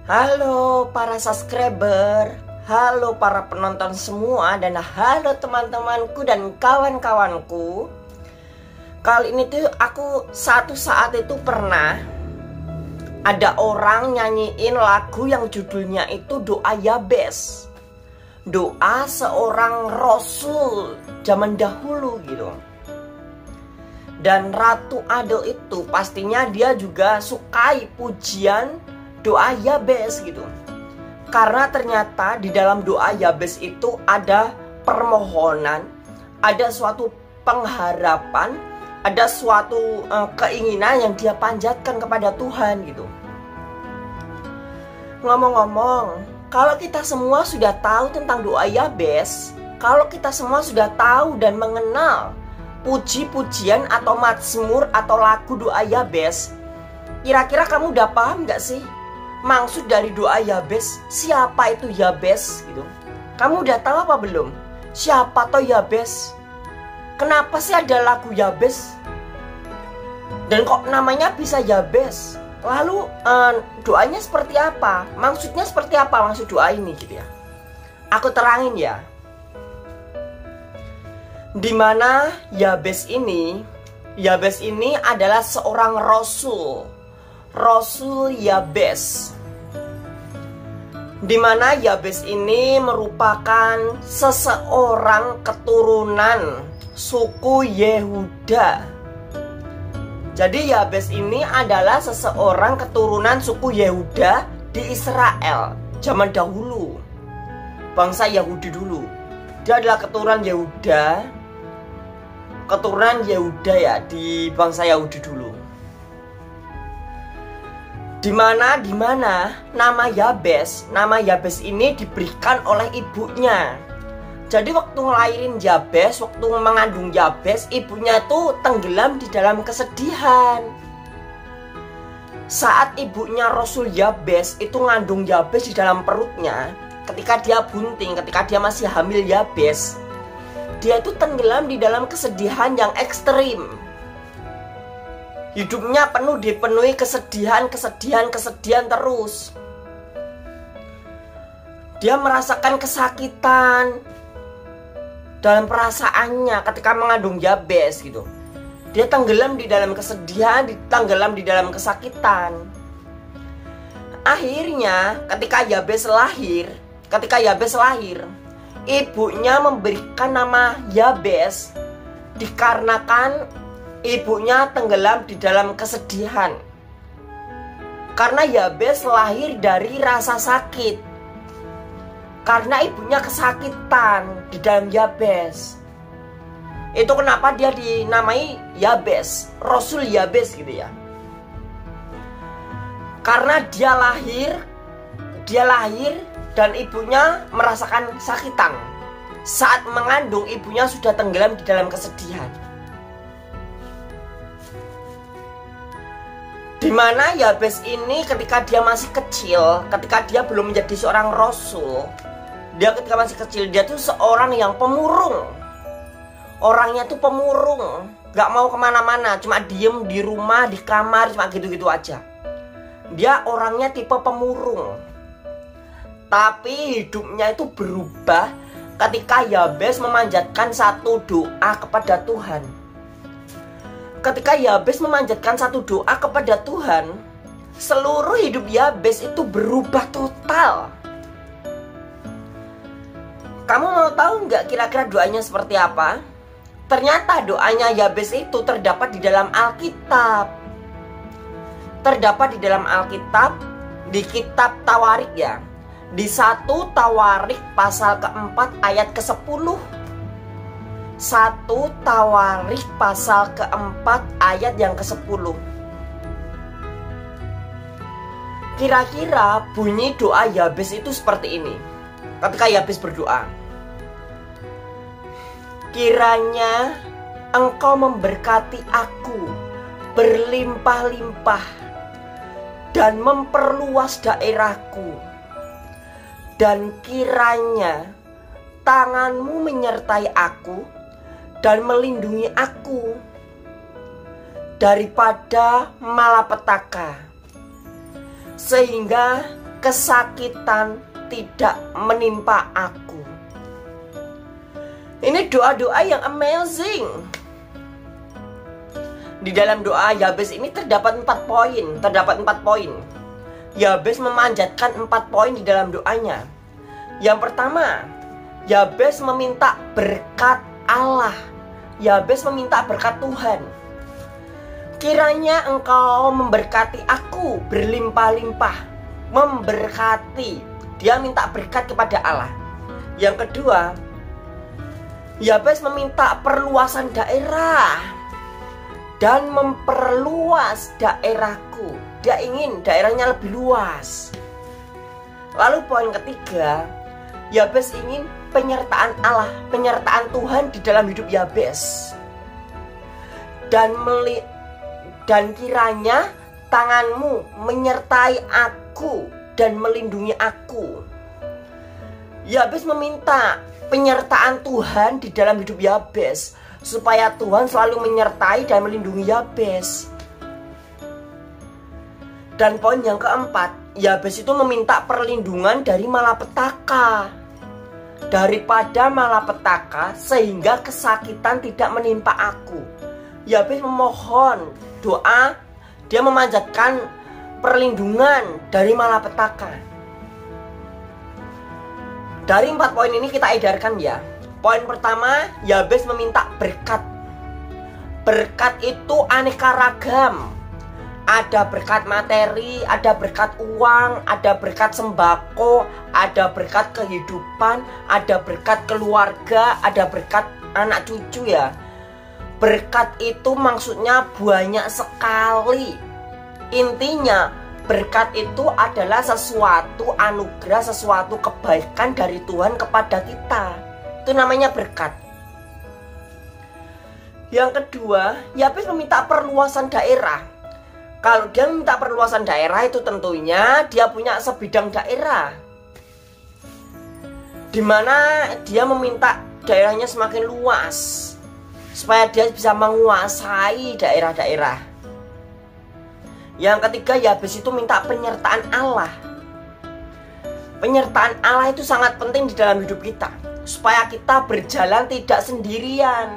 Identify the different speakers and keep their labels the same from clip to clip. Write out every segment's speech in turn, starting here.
Speaker 1: Halo para subscriber, halo para penonton semua, dan halo teman-temanku dan kawan-kawanku. Kali ini tuh aku satu saat itu pernah ada orang nyanyiin lagu yang judulnya itu Doa Yabes. Doa seorang rasul zaman dahulu gitu. Dan Ratu Adel itu pastinya dia juga sukai pujian doa Yabes gitu. Karena ternyata di dalam doa Yabes itu ada permohonan, ada suatu pengharapan, ada suatu keinginan yang dia panjatkan kepada Tuhan gitu. Ngomong-ngomong, kalau kita semua sudah tahu tentang doa Yabes, kalau kita semua sudah tahu dan mengenal puji-pujian atau mazmur atau lagu doa Yabes, kira-kira kamu udah paham gak sih maksud dari doa Yabes? Siapa itu Yabes gitu? Kamu udah tahu apa belum? Siapa toh Yabes? Kenapa sih ada lagu Yabes? Dan kok namanya bisa Yabes? Lalu doanya seperti apa? Maksudnya seperti apa maksud doa ini gitu ya? Aku terangin ya. Dimana Yabes ini adalah seorang rasul. Rasul Yabes, dimana Yabes ini merupakan seseorang keturunan suku Yehuda. Jadi Yabes ini adalah seseorang keturunan suku Yehuda di Israel zaman dahulu, bangsa Yahudi dulu. Dia adalah keturunan Yehuda ya, di bangsa Yahudi dulu. Dimana nama Yabes ini diberikan oleh ibunya. Jadi waktu ngelahirin Yabes, waktu mengandung Yabes, ibunya tuh tenggelam di dalam kesedihan. Saat ibunya Rasul Yabes itu ngandung Yabes di dalam perutnya, ketika dia bunting, ketika dia masih hamil Yabes, dia itu tenggelam di dalam kesedihan yang ekstrim. Hidupnya dipenuhi kesedihan terus. Dia merasakan kesakitan dalam perasaannya ketika mengandung Yabes gitu. Dia tenggelam di dalam kesedihan, tenggelam di dalam kesakitan. Akhirnya ketika Yabes lahir, ibunya memberikan nama Yabes dikarenakan ibunya tenggelam di dalam kesedihan. Karena Yabes lahir dari rasa sakit. Karena ibunya kesakitan di dalam Yabes. Itu kenapa dia dinamai Yabes, Rasul Yabes gitu ya. Karena dia lahir dan ibunya merasakan sakitan. Saat mengandung ibunya sudah tenggelam di dalam kesedihan. Dimana Yabes ini ketika dia masih kecil, ketika dia belum menjadi seorang rasul, ketika masih kecil, dia tuh seorang yang pemurung. Orangnya tuh pemurung, gak mau kemana-mana, cuma diem di rumah, di kamar, cuma gitu-gitu aja. Dia orangnya tipe pemurung. Tapi hidupnya itu berubah ketika Yabes memanjatkan satu doa kepada Tuhan. Ketika Yabes memanjatkan satu doa kepada Tuhan, seluruh hidup Yabes itu berubah total. Kamu mau tahu nggak kira-kira doanya seperti apa? Ternyata doanya Yabes itu terdapat di dalam Alkitab. Terdapat di dalam Alkitab, di kitab Tawarik ya. Di 1 Tawarik pasal keempat ayat ke-10. 1 Tawarik pasal keempat ayat yang ke-10. Kira-kira bunyi doa Yabes itu seperti ini. Ketika Yabes berdoa, kiranya Engkau memberkati aku berlimpah-limpah dan memperluas daerahku, dan kiranya tangan-Mu menyertai aku dan melindungi aku daripada malapetaka, sehingga kesakitan tidak menimpa aku. Ini doa-doa yang amazing. Di dalam doa Yabes ini terdapat 4 poin. Yabes memanjatkan 4 poin di dalam doanya. Yang pertama, Yabes meminta berkat Allah. Yabes meminta berkat Tuhan. Kiranya engkau memberkati aku berlimpah-limpah. Memberkati. Dia minta berkat kepada Allah. Yang kedua, Yabes meminta perluasan daerah dan memperluas daerahku. Dia ingin daerahnya lebih luas. Lalu poin ketiga, Yabes ingin penyertaan Allah, penyertaan Tuhan di dalam hidup Yabes. Dan kiranya tanganmu menyertai aku dan melindungi aku. Yabes meminta penyertaan Tuhan di dalam hidup Yabes, supaya Tuhan selalu menyertai dan melindungi Yabes. Dan poin yang keempat, Yabes itu meminta perlindungan dari malapetaka. Daripada malapetaka, sehingga kesakitan tidak menimpa aku. Yabes memohon doa, dia memanjatkan perlindungan dari malapetaka. Dari 4 poin ini kita edarkan ya. Poin pertama, Yabes meminta berkat. Berkat itu aneka ragam. Ada berkat materi, ada berkat uang, ada berkat sembako, ada berkat kehidupan, ada berkat keluarga, ada berkat anak cucu ya. Berkat itu maksudnya banyak sekali. Intinya berkat itu adalah sesuatu anugerah, sesuatu kebaikan dari Tuhan kepada kita. Itu namanya berkat. Yang kedua, Yabes meminta perluasan daerah. Kalau dia minta perluasan daerah itu tentunya dia punya sebidang daerah, dimana dia meminta daerahnya semakin luas supaya dia bisa menguasai daerah-daerah. Yang ketiga, Yabes itu minta penyertaan Allah. Penyertaan Allah itu sangat penting di dalam hidup kita, supaya kita berjalan tidak sendirian.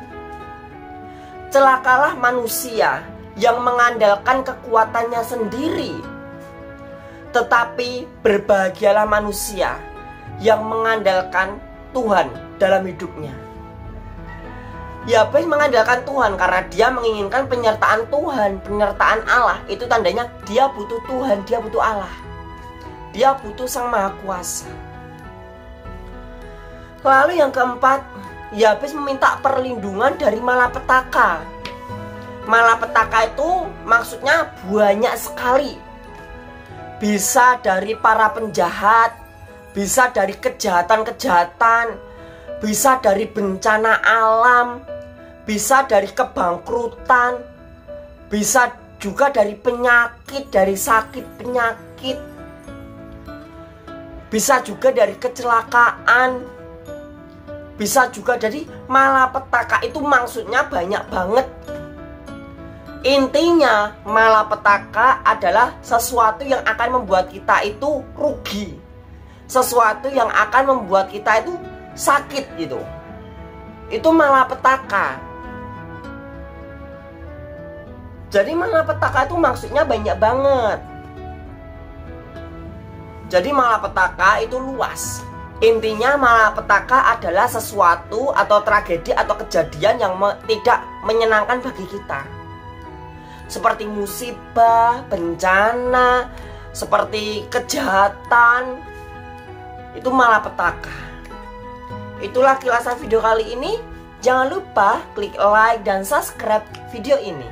Speaker 1: Celakalah manusia yang mengandalkan kekuatannya sendiri, tetapi berbahagialah manusia yang mengandalkan Tuhan dalam hidupnya. Yabes mengandalkan Tuhan karena dia menginginkan penyertaan Tuhan, penyertaan Allah. Itu tandanya dia butuh Tuhan, dia butuh Allah, dia butuh Sang Maha Kuasa. Lalu yang keempat, Yabes meminta perlindungan dari malapetaka. Malapetaka itu maksudnya banyak sekali. Bisa dari para penjahat, bisa dari kejahatan-kejahatan, bisa dari bencana alam, bisa dari kebangkrutan, bisa juga dari penyakit, dari sakit penyakit, bisa juga dari kecelakaan, bisa juga dari malapetaka. Itu maksudnya banyak banget. Intinya malapetaka adalah sesuatu yang akan membuat kita itu rugi, sesuatu yang akan membuat kita itu sakit gitu. Itu malapetaka. Jadi malapetaka itu maksudnya banyak banget. Jadi malapetaka itu luas. Intinya malapetaka adalah sesuatu atau tragedi atau kejadian yang tidak menyenangkan bagi kita. Seperti musibah, bencana, seperti kejahatan. Itu malapetaka. Itulah kilasan video kali ini. Jangan lupa klik like dan subscribe video ini.